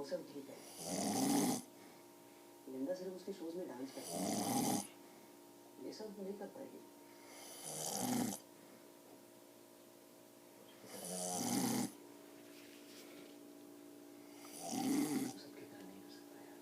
वो सब ठीक है। लिंदा सिर्फ उसके शोज में डांस करती है, ये सब नहीं कर पाएगी। सबकी तरह नहीं कर सकता यार।